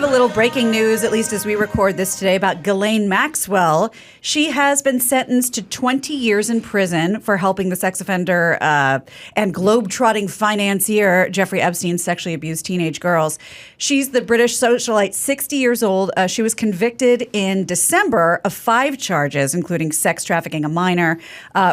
have a little breaking news, at least as we record this today, about Ghislaine Maxwell. She has been sentenced to 20 years in prison for helping the sex offender and globe-trotting financier Jeffrey Epstein sexually abuse teenage girls. She's the British socialite, 60 years old. She was convicted in December of 5 charges, including sex trafficking a minor,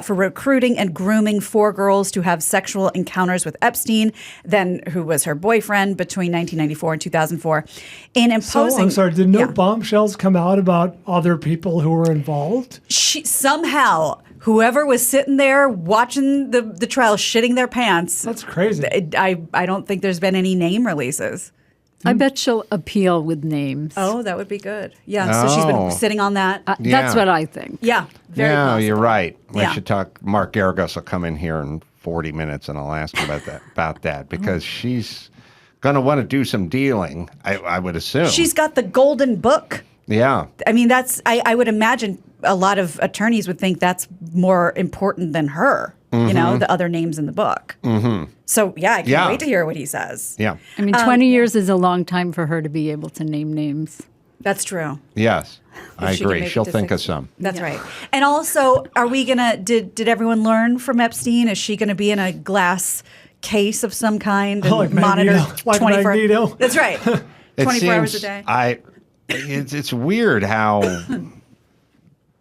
for recruiting and grooming 4 girls to have sexual encounters with Epstein, then who was her boyfriend between 1994 and 2004. In imposing, I'm sorry, did no bombshells come out about other people who were involved? Somehow, whoever was sitting there watching the trial shitting their pants. That's crazy. I don't think there's been any name releases. I bet she'll appeal with names. Oh, that would be good. Yeah, so she's been sitting on that. That's what I think. Yeah, very possible. You're right. We should talk. Mark Garagos will come in here in 40 minutes, and I'll ask you about that because she's going to want to do some dealing, I would assume. She's got the golden book. Yeah. I mean, I would imagine a lot of attorneys would think that's more important than her, you know, the other names in the book. Mm-hmm. So, I can't wait to hear what he says. Yeah. I mean, 20 years is a long time for her to be able to name names. That's true. Yes, I If she agree. can make She'll it to think of 60. some. That's right. And also, are we going to, did everyone learn from Epstein? Is she going to be in a glass case of some kind and Like monitor Magneto. Like 24 Magneto. That's right. 24 hours a day. It's weird how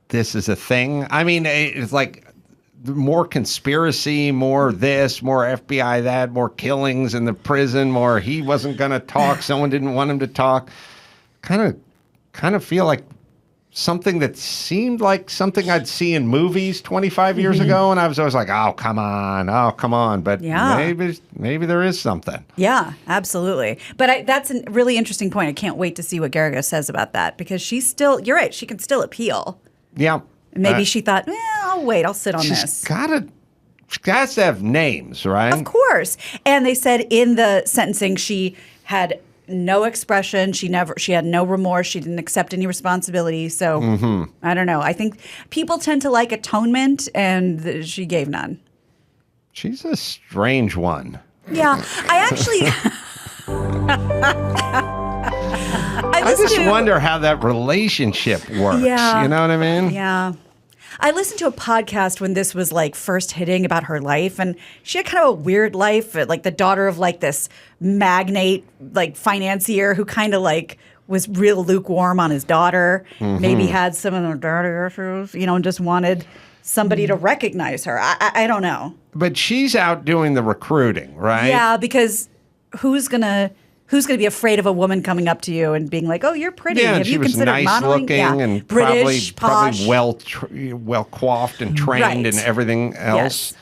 this is a thing. I mean, it's like more conspiracy, more this, more FBI that, more killings in the prison, more he wasn't going to talk, someone didn't want him to talk. Kind of feel like something that seemed like something I'd see in movies 25 years ago, and I was always like, oh, come on. But maybe there is something. Yeah, absolutely. But that's a really interesting point. I can't wait to see what Garagos says about that because she's still, you're right, she can still appeal. Yeah. Maybe she thought, I'll sit on this. She has to have names, right? Of course. And they said in the sentencing she had no expression. She had no remorse. She didn't accept any responsibility. So I don't know. I think people tend to like atonement, and she gave none. She's a strange one. Yeah, I actually. I just wonder how that relationship works. Yeah. You know what I mean? Yeah. I listened to a podcast when this was like first hitting about her life, and she had kind of a weird life, like the daughter of like this magnate, like financier who kind of like was real lukewarm on his daughter, maybe had some of the dirty issues, and just wanted somebody to recognize her. I don't know. But she's out doing the recruiting, right? Yeah, because who's gonna be afraid of a woman coming up to you and being like, "Oh, you're pretty"? Yeah, Have she you was considered nice modeling? looking and British, posh. probably well coiffed and trained Right. and everything else.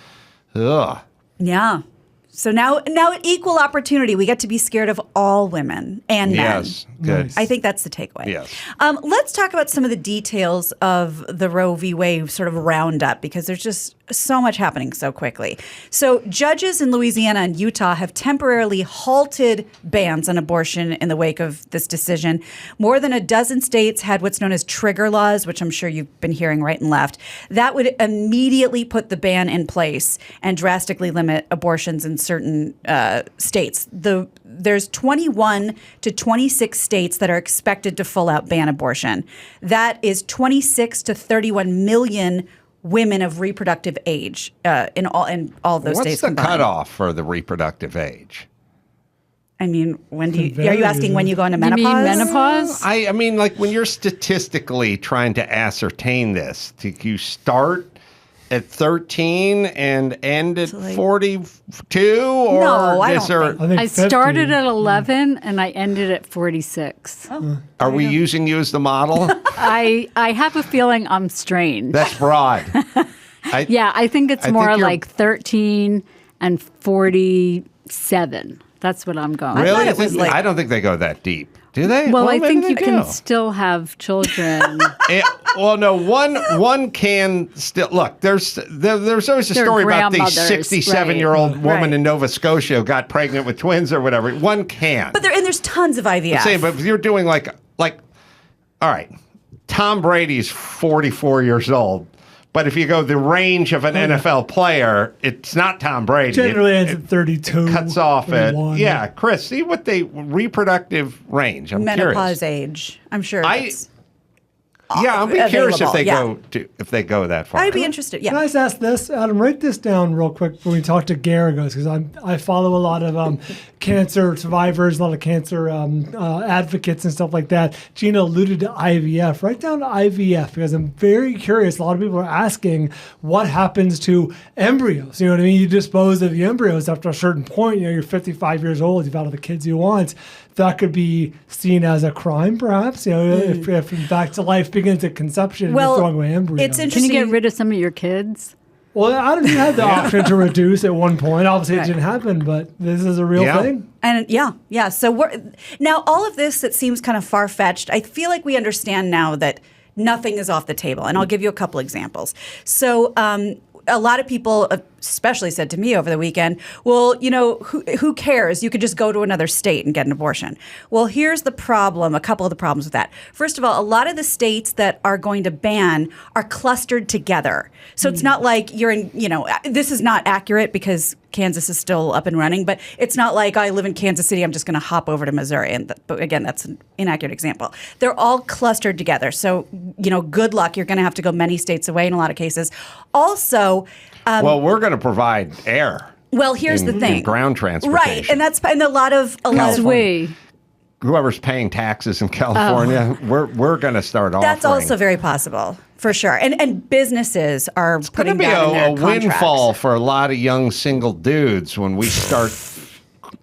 Ugh. Yeah. So now equal opportunity. We get to be scared of all women and men. Yes, good. I think that's the takeaway. Yes. Let's talk about some of the details of the Roe v. Wade sort of roundup because there's just so much happening so quickly. So judges in Louisiana and Utah have temporarily halted bans on abortion in the wake of this decision. More than a dozen states had what's known as trigger laws, which I'm sure you've been hearing right and left. That would immediately put the ban in place and drastically limit abortions in certain states. There's 21 to 26 states that are expected to full out ban abortion. That is 26 to 31 million women of reproductive age in all those states. What's the combined. cutoff for the reproductive age? I mean, are you asking when you go into menopause? You mean menopause? I mean, like when you're statistically trying to ascertain this, do you start at 13 and end at 42? Or No, I don't think. I started at 11 and I ended at 46. Oh, Are we using you as the model? I have a feeling I'm strange. That's broad. I think it's more like 13 and 47. That's what I'm going. Really? I I don't think they go that deep. Do they? Well, I maybe think they you can do. still have children. Well, no, one can still look. There's always a Their story about the grandmothers, 67-year-old woman Right. in Nova Scotia who got pregnant with twins or whatever. One can. But there's tons of IVF. I'm saying, but if you're doing like, all right, Tom Brady's 44 years old, But if you go the range of an NFL player, it's not Tom Brady. Generally ends at 32. Cuts off at 31. Chris, see what they reproductive range. I'm Menopause curious. age. I'm sure. I'll be curious if they go that far. I'd be interested. Yeah. Can I just ask this, Adam? Write this down real quick when we talk to Garagos, because I follow a lot of cancer survivors, a lot of cancer advocates and stuff like that. Gina alluded to IVF. Write down IVF, because I'm very curious. A lot of people are asking what happens to embryos. You know what I mean? You dispose of the embryos after a certain point. You know, you're 55 years old. You've had all the kids you want. That could be seen as a crime, perhaps. You know, if in fact life begins at conception, and you're throwing away embryos. It's interesting. Can you get rid of some of your kids? Well, Adam, you had the option to reduce at one point. Obviously, it didn't happen, but this is a real thing. And yeah. So now all of this that seems kind of far fetched. I feel like we understand now that nothing is off the table, and I'll give you a couple examples. So. A lot of people especially said to me over the weekend, well, you know, who cares? You could just go to another state and get an abortion. Well, here's the problem, a couple of the problems with that. First of all, a lot of the states that are going to ban are clustered together. So it's not like you're in, you know, this is not accurate because Kansas is still up and running, but it's not like I live in Kansas City, I'm just going to hop over to Missouri. But again, that's an inaccurate example. They're all clustered together. So, you know, good luck. You're going to have to go many states away in a lot of cases. Also, well, we're going to provide air. Well, here's the thing. Ground transportation. Right. And a lot of whoever's paying taxes in California, we're going to start offering. That's also very possible, for sure. And businesses are putting that in their contracts. It's going to be a windfall for a lot of young single dudes when we start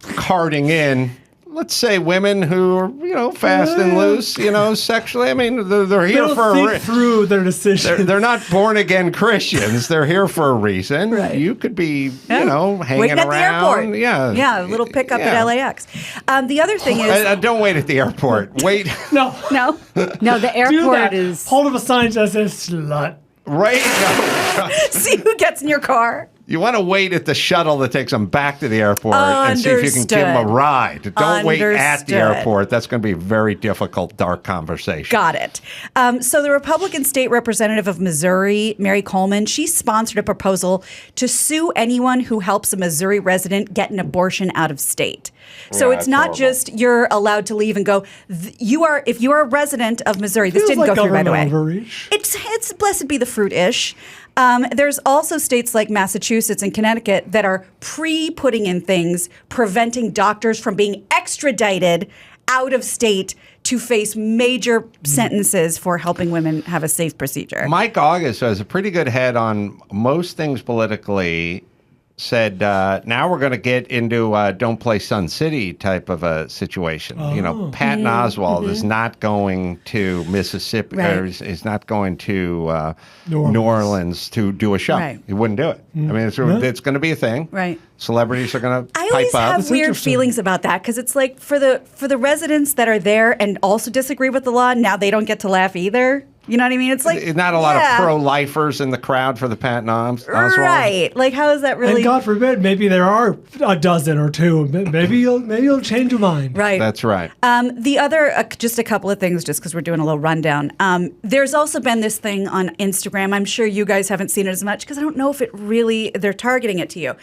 carting in, let's say, women who are, you know, fast and loose, you know, sexually. I mean, they're here for a reason. Through their decisions. They're not born again Christians. They're here for a reason. Right. You could be, you know, hanging waiting at around. the airport. Yeah, a little pickup at LAX. The other thing is, don't wait at the airport. Wait. No, the airport is. Hold up a sign that says "slut." Right. see who gets in your car. You want to wait at the shuttle that takes them back to the airport and see if you can give them a ride. Don't wait at the airport. That's going to be a very difficult, dark conversation. Got it. So the Republican state representative of Missouri, Mary Coleman, she sponsored a proposal to sue anyone who helps a Missouri resident get an abortion out of state. So it's not just you're allowed to leave and go. If you are a resident of Missouri, this didn't go through, by the way. Overreach. It's blessed be the fruit-ish. There's also states like Massachusetts and Connecticut that are putting in things preventing doctors from being extradited out of state to face major sentences for helping women have a safe procedure. Mike August has a pretty good head on most things politically. Said, now we're going to get into Don't Play Sun City type of a situation. You know, Patton Oswalt is not going to Mississippi, or is not going to New Orleans to do a show. Right. He wouldn't do it. I mean, it's going to be a thing. Right. Celebrities are going to pipe up. I always have weird feelings about that because it's like for the residents that are there and also disagree with the law, now they don't get to laugh either. You know what I mean? It's like not a lot of pro-lifers in the crowd for the Patton Oswalt. Right. Like, how is that really? And God forbid, maybe there are a dozen or two. Maybe you'll change your mind. Right. That's right. The other, just a couple of things, just because we're doing a little rundown. There's also been this thing on Instagram. I'm sure you guys haven't seen it as much because I don't know if they're targeting it to you.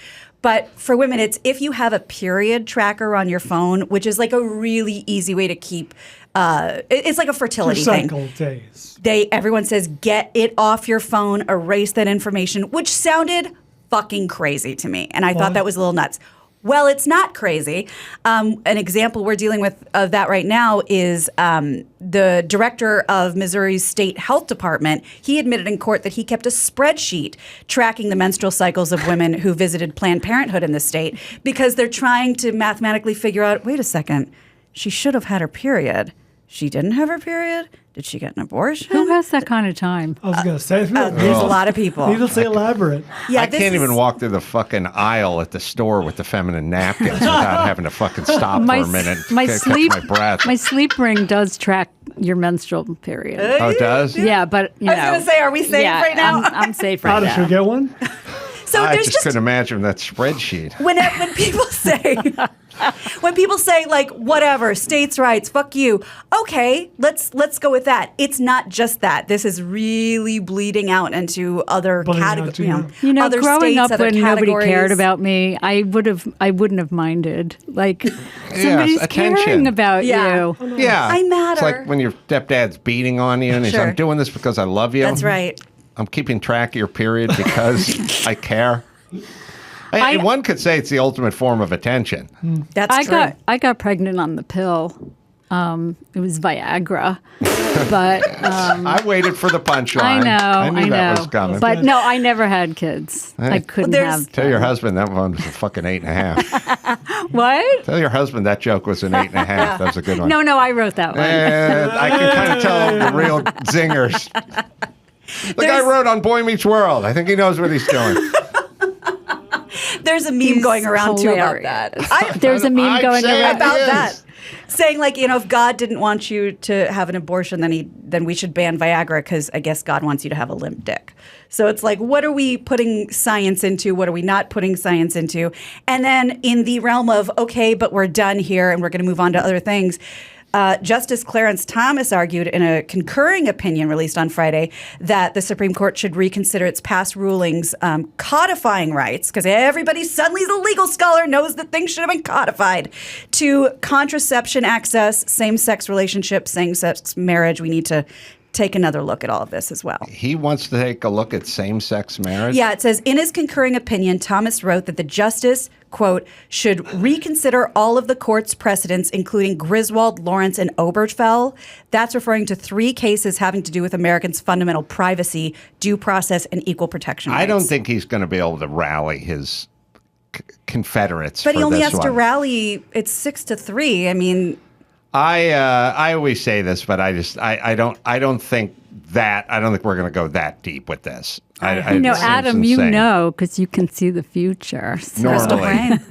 But for women, it's if you have a period tracker on your phone, which is like a really easy way to keep. It's like a fertility thing. Days. Everyone says get it off your phone, erase that information, which sounded fucking crazy to me, and I thought that was a little nuts. Well, it's not crazy. An example we're dealing with of that right now is the director of Missouri's state health department. He admitted in court that he kept a spreadsheet tracking the menstrual cycles of women who visited Planned Parenthood in the state because they're trying to mathematically figure out, wait a second, she should have had her period. She didn't have her period? Did she get an abortion? Who has that kind of time? I was going to say. There's a lot of people. Needlessly elaborate. Yeah, I can't even walk through the fucking aisle at the store with the feminine napkins without having to fucking stop for a minute. Catch my breath. My sleep ring does track your menstrual period. Oh, it does? Yeah, but I was going to say, are we safe right now? I'm safe right now. Should we get one? So I there's just couldn't imagine that spreadsheet. When people say When people say like, whatever, states' rights, fuck you. Okay, let's go with that. It's not just that. This is really bleeding out into other categories. Other growing states, up other when nobody categories. cared about me, I wouldn't have minded. Like somebody's caring about you. Yeah. I matter. It's like when your stepdad's beating on you and he's, I'm doing this because I love you. That's right. I'm keeping track of your period because I care. And one could say it's the ultimate form of attention. That's true. I got pregnant on the pill. It was Viagra, but I waited for the punchline. I know. I knew that was coming. But no, I never had kids. I couldn't have. Tell your husband that one was a fucking 8.5. What? Tell your husband that joke was an 8.5. That was a good one. No, I wrote that one. I can kind of tell the real zingers. The guy wrote on Boy Meets World. I think he knows what he's doing. There's a meme going around too about that. There's a meme going around about that. Saying like, if God didn't want you to have an abortion, then we should ban Viagra because I guess God wants you to have a limp dick. So it's like, what are we putting science into? What are we not putting science into? And then in the realm of, okay, but we're done here and we're going to move on to other things. Justice Clarence Thomas argued in a concurring opinion released on Friday that the Supreme Court should reconsider its past rulings codifying rights, because everybody suddenly is a legal scholar, knows that things should have been codified, to contraception access, same-sex relationships, same-sex marriage. We need to take another look at all of this as well. He wants to take a look at same-sex marriage? Yeah, it says, in his concurring opinion, Thomas wrote that the justice, quote, should reconsider all of the court's precedents, including Griswold, Lawrence, and Obergefell. That's referring to 3 cases having to do with Americans' fundamental privacy, due process, and equal protection rights. I don't think he's going to be able to rally his Confederates But for he only this has to one. rally, it's 6-3. I mean... I always say this, but I don't think we're going to go that deep with this. Adam, because you can see the future.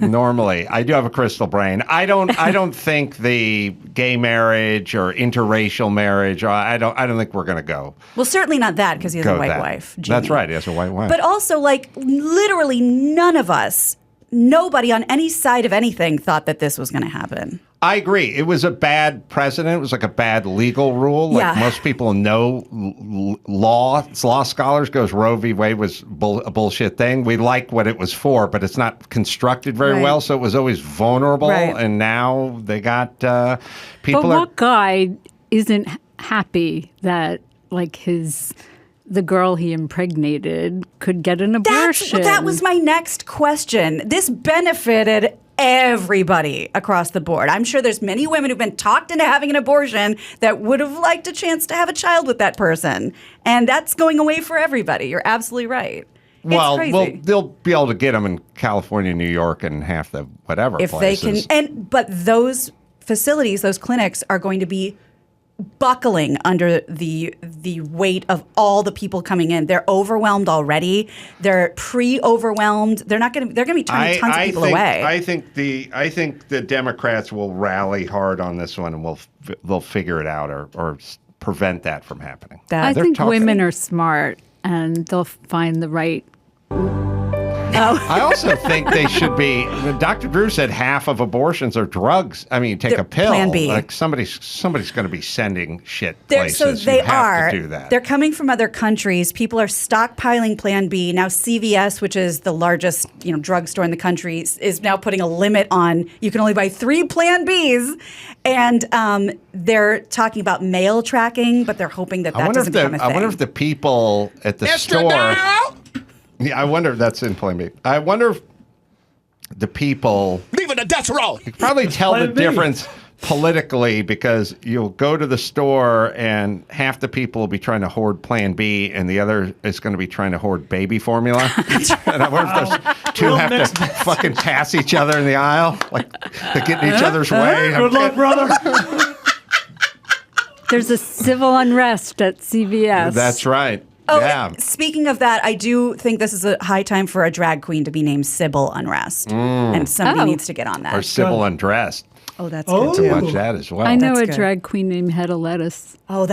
Normally, I do have a crystal brain. I don't think the gay marriage or interracial marriage. I don't think we're going to go. Well, certainly not that because he has a white wife. Jimmy. That's right. He has a white wife. But also, like, literally none of us, nobody on any side of anything thought that this was going to happen. I agree. It was a bad precedent. It was like a bad legal rule. Like most people know law scholars goes Roe v. Wade was a bullshit thing. We like what it was for, but it's not constructed very well. So it was always vulnerable. Right. And now they got people. But what guy isn't happy that the girl he impregnated could get an abortion? That was my next question. This benefited everybody across the board. I'm sure there's many women who've been talked into having an abortion that would have liked a chance to have a child with that person. And that's going away for everybody. You're absolutely right. Well, they'll be able to get them in California, New York, and half the whatever if places. They can. But those facilities, those clinics are going to be buckling under the weight of all the people coming in. They're overwhelmed already. They're pre-overwhelmed. They're going to be turning tons of people away. I think the Democrats will rally hard on this one, and they'll figure it out or prevent that from happening. I think women are smart, and they'll find the right. I also think they should be. Dr. Drew said half of abortions are drugs. I mean, you take a pill. Plan B. Like somebody's going to be sending shit places. So they have to do that. They're coming from other countries. People are stockpiling Plan B. Now CVS, which is the largest drugstore in the country, is now putting a limit on you can only buy 3 Plan Bs, and they're talking about mail tracking, but they're hoping that doesn't become a thing. I wonder if the people at the store. Yeah, I wonder if that's in Plan B. I wonder if the people... Leave it a death row! You can probably tell the difference politically because you'll go to the store and half the people will be trying to hoard Plan B and the other is going to be trying to hoard baby formula. And I wonder if those two have to fucking pass each other in the aisle. Like, they get in each other's way. Good luck, brother. There's a civil unrest at CVS. That's right. Oh, yeah. Speaking of that, I do think this is a high time for a drag queen to be named Sybil Unrest. And somebody needs to get on that. Or Sybil Undressed. Oh, that's good too. Watch that as well. I know That's a good. drag queen named Hedda Lettuce. Oh,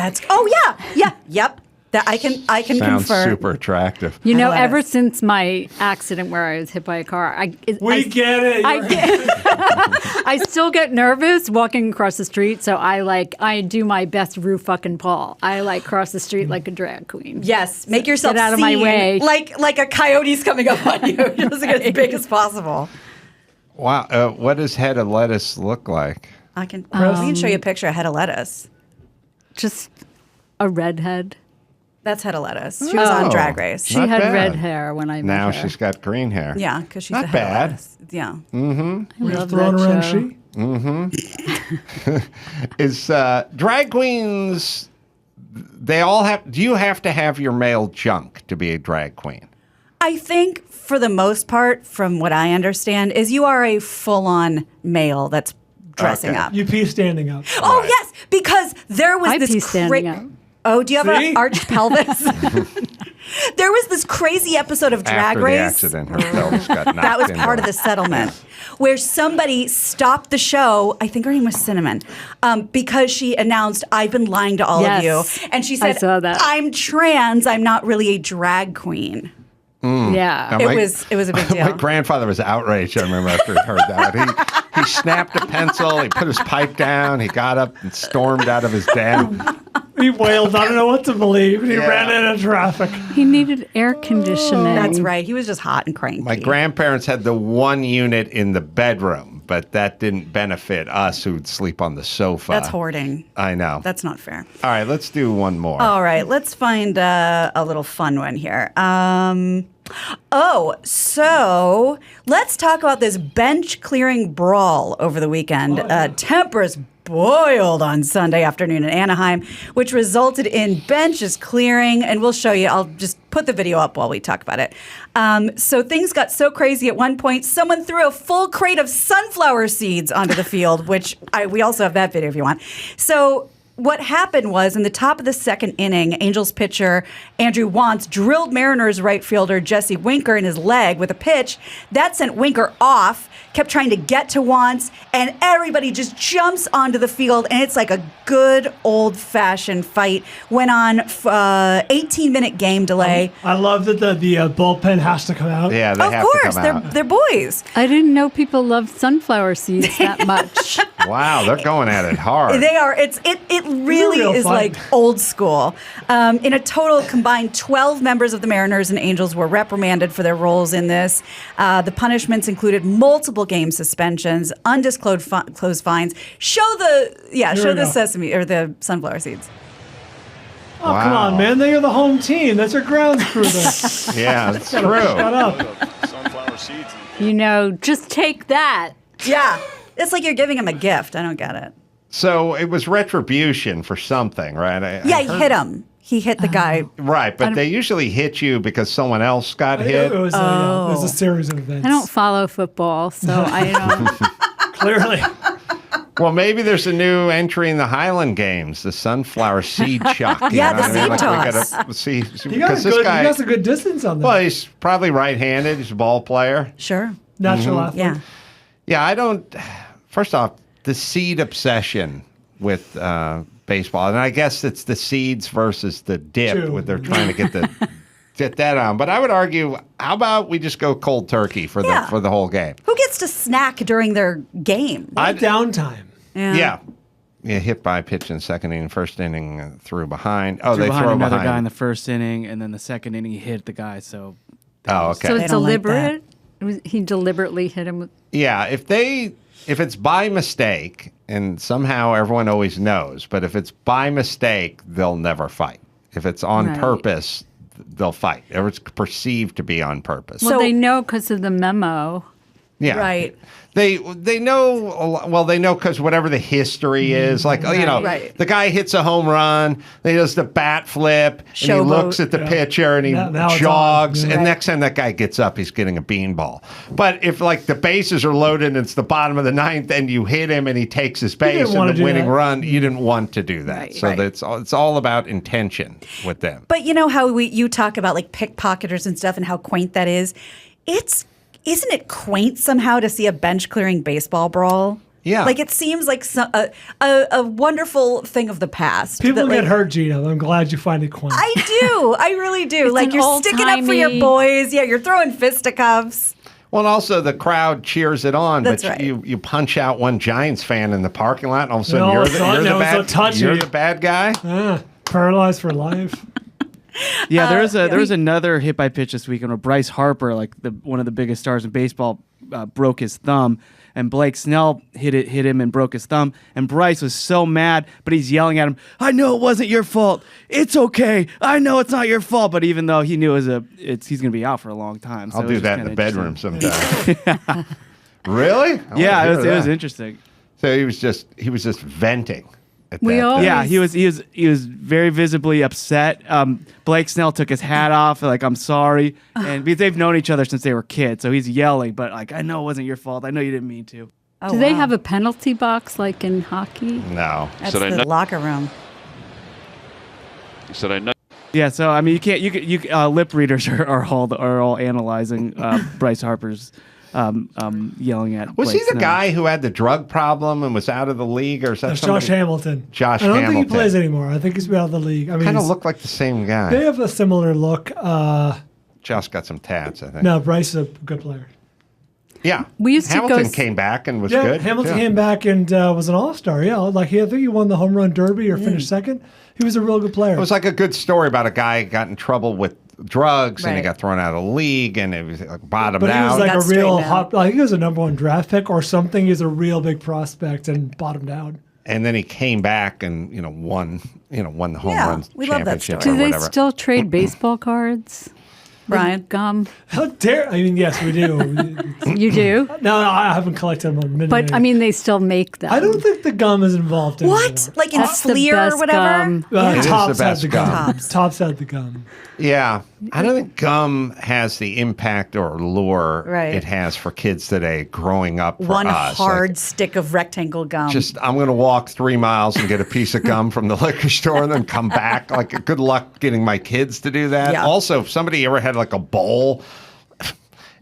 yeah. Yep. That I can Sounds confirm. super attractive. You know, lettuce. ever since my accident where I was hit by a car, We get it. I still get nervous walking across the street, so I do my best Rue fucking Paul. I cross the street like a drag queen. Yes, make yourself Get out of my seen, way. like a coyote's coming up on you. Just get as big as possible. Wow. What does head of lettuce look like? I can show you a picture of head of lettuce. Just a redhead. That's head of lettuce. She was on Drag Race. She Not had bad. red hair when I met Now her. she's got green hair. Yeah, because she's Not a head bad. of lettuce. Yeah. I love Throwing that around show. she. Is drag queens, they all have, do you have to have your male junk to be a drag queen? I think for the most part, from what I understand, is you are a full-on male that's dressing Okay. up. You pee standing up. Oh, Right. yes, because there was I pee this standing up. Oh, do you have See? an arched pelvis? There was this crazy episode of Drag After the Race. accident, her pelvis got knocked That was into part of it. the settlement, where somebody stopped the show. I think her name was Cinnamon, because she announced, "I've been lying to all of Yes, you," and she I said, saw that. "I'm trans. I'm not really a drag queen." Yeah. It was a big My deal. grandfather was outraged, I remember, after he heard that. He snapped a pencil, he put his pipe down, he got up and stormed out of his den. He wailed, I don't know what to believe, and he Yeah. ran into traffic. He needed air conditioning. That's right. He was just hot and cranky. My grandparents had the one unit in the bedroom, but that didn't benefit us who'd sleep on the sofa. That's hoarding. I know. That's not fair. All right, let's do one more. All right, let's find a little fun one here. So let's talk about this bench clearing brawl over the weekend. Tempers boiled on Sunday afternoon in Anaheim, which resulted in benches clearing. And we'll show you. I'll just put the video up while we talk about it. So things got so crazy at one point, someone threw a full crate of sunflower seeds onto the field, which we also have that video if you want. So what happened was, in the top of the second inning, Angels pitcher Andrew Wantz drilled Mariners right fielder Jesse Winker in his leg with a pitch. That sent Winker off, kept trying to get to Wantz, and everybody just jumps onto the field, and it's like a good old-fashioned fight. Went on 18-minute game delay. I love that the bullpen has to come out. Yeah, they Of have course, to come out. they're boys. I didn't know people loved sunflower seeds that much. Wow, they're going at it hard. They are. It really real is fight. like old school. In a total combined 12 members of the Mariners and Angels were reprimanded for their roles in this. The punishments included multiple game suspensions, undisclosed fines. Show the we go. sesame or the sunflower seeds. Oh, come Wow. on, man. They are the home team. That's our grounds crew. Shut Yeah, it's true. up. Sunflower seeds. Just take that. Yeah, it's like you're giving him a gift. I don't get it. So it was retribution for something, right? Yeah, he hit him. He hit the guy. Right, but they usually hit you because someone else got hit. It was a series of events. I don't follow football, so I don't. Clearly. Well, maybe there's a new entry in the Highland Games, the sunflower seed chuck. you Yeah, know the what I mean? seed We toss. gotta see You got, because this guy. you got a good distance on that. Well, he's probably right-handed. He's a ball player. Sure. Natural athlete. Yeah. Yeah, I don't. First off, the seed obsession with baseball, and I guess it's the seeds versus the dip. True. Where they're trying to get that on. But I would argue, how about we just go cold turkey for Yeah. the whole game? Who gets to snack during their game? Downtime. Yeah. Hit by a pitch in second inning, first inning threw behind. Oh, Threw they behind throw another behind. guy in the first inning, and then the second inning he hit the guy. So Oh, okay. So They it's don't like deliberate. He deliberately hit him with. Yeah, if it's by mistake, and somehow everyone always knows, but if it's by mistake, they'll never fight. If it's on Right. purpose, they'll fight. Or it's perceived to be on purpose. Well, So- they know because of the memo. Yeah. Right. They know, well, they know because whatever the history is, like, Right. the guy hits a home run, then he does the bat flip, and he Showboat. looks at the pitcher and he Now it's jogs, on. and Right. next time that guy gets up, he's getting a beanball. But if, like, the bases are loaded and it's the bottom of the ninth and you hit him and he takes his base didn't wanna and the do winning that. run, you didn't want to do that. Right. So Right. it's all about intention with them. But you know how you talk about like pickpocketers and stuff and how quaint that is? Isn't it quaint somehow to see a bench clearing baseball brawl? Yeah. Like it seems like a wonderful thing of the past. People that, get like, hurt, Gina. I'm glad you find it quaint. I do. I really do. Like an you're sticking up for your old-timey- boys. Yeah, you're throwing fisticuffs. Well, and also the crowd cheers it on, That's but right. you punch out one Giants fan in the parking lot, and all of a sudden No, you're it's not- no, it's so touchy. you're the bad guy. Paralyzed for life. Yeah, there was another hit by pitch this weekend where Bryce Harper, like one of the biggest stars in baseball, broke his thumb, and Blake Snell hit him and broke his thumb, and Bryce was so mad, but he's yelling at him, "I know it wasn't your fault. It's okay. I know it's not your fault." But even though he knew he's going to be out for a long time, so I'll it do was that just in the kinda bedroom interesting. sometime. Really? I wanna Yeah, hear it was that. interesting. So he was just venting. At We that all- time. Yeah, he was very visibly upset. Blake Snell took his hat off, like, "I'm sorry," and because they've known each other since they were kids, so he's yelling, but like, "I know it wasn't your fault. I know you didn't mean to." Oh, Do they wow. have a penalty box like in hockey? No. That's Said I the know- locker room. He said, I know. Yeah, so I mean, lip readers are all analyzing Bryce Harper's yelling at. Was Blake he the Snell. guy who had the drug problem and was out of the league, or is that That's somebody? Josh Hamilton. Josh I don't think Hamilton. he plays anymore. I think he's been out of the league. I mean, Kind of he's- looked like the same guy. they have a similar look. Josh got some tats, I think. No, Bryce is a good player. Yeah. We used to go Hamilton s- came back and was Yeah, good. Hamilton too. came back and was an all-star. Yeah, like I think he won the home run derby or finished second. He was a real good player. It was like a good story about a guy who got in trouble with drugs and he Right. got thrown out of the league and it was like bottomed but he was out. like Got a real straightened out. hot. I think he was a #1 draft pick or something. He's a real big prospect and bottomed out. And then he came back and won the home Yeah, run we love that championship story. or Do they whatever. still trade baseball cards? Brian? Gum? How dare! I mean, yes, we do. You do? No, I haven't collected them on minute. But I mean, they still make them. I don't think the gum is involved in What? it. Like in That's the Fleer or best whatever? gum. It is Tops the had best the gum. gum. Tops had the gum. Yeah. I don't think gum has the impact or lure Right. it has for kids today growing up for One us. hard Like, stick of rectangle gum. I'm going to walk 3 miles and get a piece of gum from the liquor store and then come back. Like, good luck getting my kids to do that. Yeah. Also, if somebody ever had like a bowl,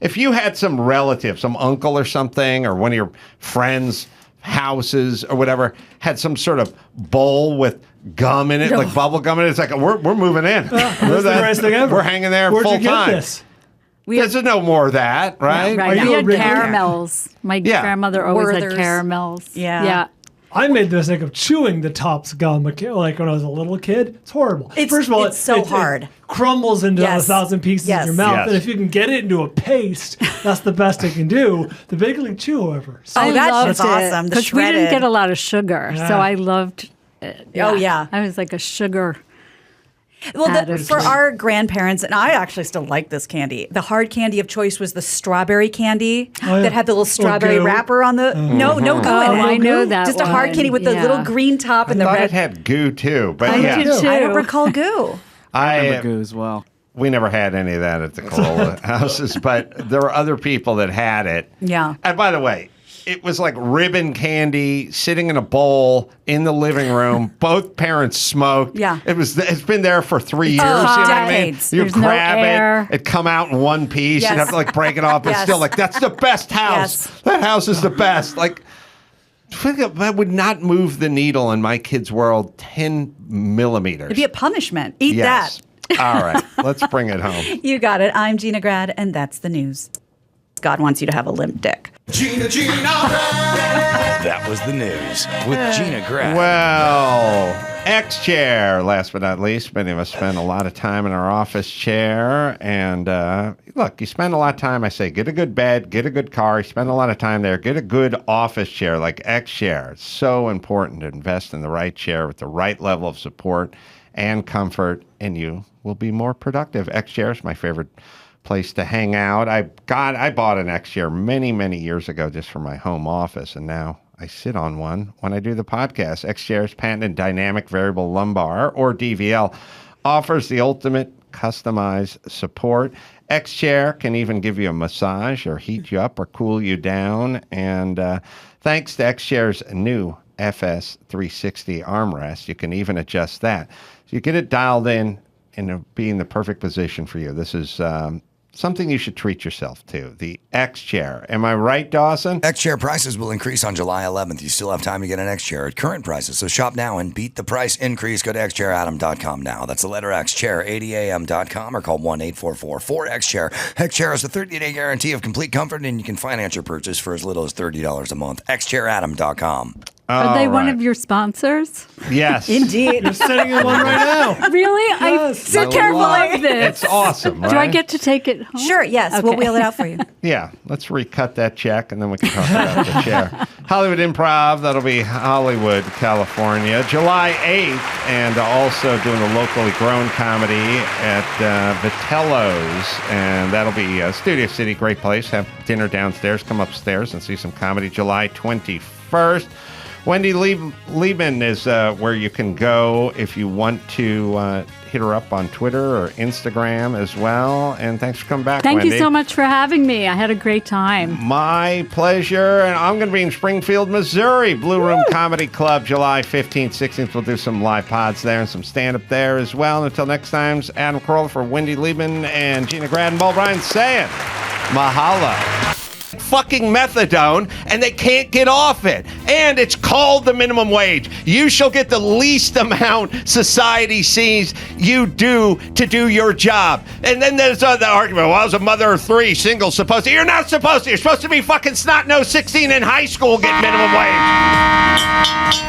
if you had some relative, some uncle or something, or one of your friends' houses or whatever, had some sort of bowl with gum in it, like bubble gum in it, it's like, we're moving in. That's the greatest thing ever. We're hanging there Where'd full you get time. this? There's no more of that, right? Right. Are We you a had regular- caramels. My Yeah. grandmother always Werther's. had caramels. Yeah. Yeah. I made the mistake of chewing the Tops gum like when I was a little kid. It's horrible. It's- First of all, it's so hard. It crumbles into Yes. 1,000 pieces Yes. in your mouth. Yes. And if you can get it into a paste, that's the best it can do. The Big League Chew, however. Oh, that loved shit's it, awesome. The 'cause we didn't shredded. get a lot of sugar, Yeah. so I loved it. Oh, yeah. I was like a sugar. Well, added for to it. our grandparents, and I actually still like this candy, the hard candy of choice was the strawberry candy Oh, yeah. that had the little strawberry goo. wrapper on the. No goo Oh, in it. I know that Just a hard one. candy with the Yeah. little green top and I the thought red. it had goo too, but I yeah. did too. I don't recall goo. I remember Goo as well. We never had any of that at the Carolla houses, but there were other people that had it. Yeah. And by the way, it was like ribbon candy sitting in a bowl in the living room. Both parents smoked. Yeah. It's been there for 3 years. Oh, you know what I mean? decades. You There's no grab air. it come out in one piece. Yes. You'd have to like break it off, but Yes. still like, that's the best house. Yes. That house is the best. Like, that would not move the needle in my kid's world 10 millimeters. It'd be a punishment. Eat Yes. that. All right. Let's bring it home. You got it. I'm Gina Grad, and that's the news. God wants you to have a limp dick. Gina That was the news with Gina Grad. Well, X chair, last but not least. Many of us spend a lot of time in our office chair. And look, you spend a lot of time, I say, get a good bed, get a good car. You spend a lot of time there. Get a good office chair like X chair. It's so important to invest in the right chair with the right level of support and comfort, and you will be more productive. X chair is my favorite place to hang out. I bought an X chair many, many years ago just for my home office, and now I sit on one when I do the podcast. X Chair's patented dynamic variable lumbar, or DVL, offers the ultimate customized support. X Chair can even give you a massage or heat you up or cool you down. And thanks to X Chair's new FS 360 armrest, you can even adjust that. So you get it dialed in and it'll be in the perfect position for you. This is something you should treat yourself to, the X Chair. Am I right, Dawson? X Chair prices will increase on July 11th. You still have time to get an X Chair at current prices. So shop now and beat the price increase. Go to xchairadam.com now. That's the letter X, chair, 80am.com, or call 1-844-4XChair. X Chair has a 30-day guarantee of complete comfort, and you can finance your purchase for as little as $30 a month. xchairadam.com. Are they one right. of your sponsors? Yes. Indeed. You're sitting in one right now. Really? Yes. So I careful love of this. It's awesome, right? Do I get to take it home? Sure, yes. We'll Okay. wheel it out for you. Yeah, let's recut that check, and then we can talk about the chair. Hollywood Improv, that'll be Hollywood, California, July 8th, and also doing the locally grown comedy at Vitello's, and that'll be Studio City, great place. Have dinner downstairs, come upstairs and see some comedy. July 21st. Wendy Liebman is where you can go if you want to hit her up on Twitter or Instagram as well. And thanks for coming back, Thank Wendy. you so much for having me. I had a great time. My pleasure. And I'm going to be in Springfield, Missouri, Blue Room Comedy Club, July 15th, 16th. We'll do some live pods there and some stand-up there as well. And until next time, it's Adam Carolla for Wendy Liebman and Gina Grad and Paul Bryan saying mahalo. Fucking methadone, and they can't get off it. And it's called the minimum wage. You shall get the least amount society sees you do to do your job. And then there's the argument, well, I was a mother of 3, single, supposed to. You're not supposed to. You're supposed to be fucking snot-nosed 16 in high school getting minimum wage.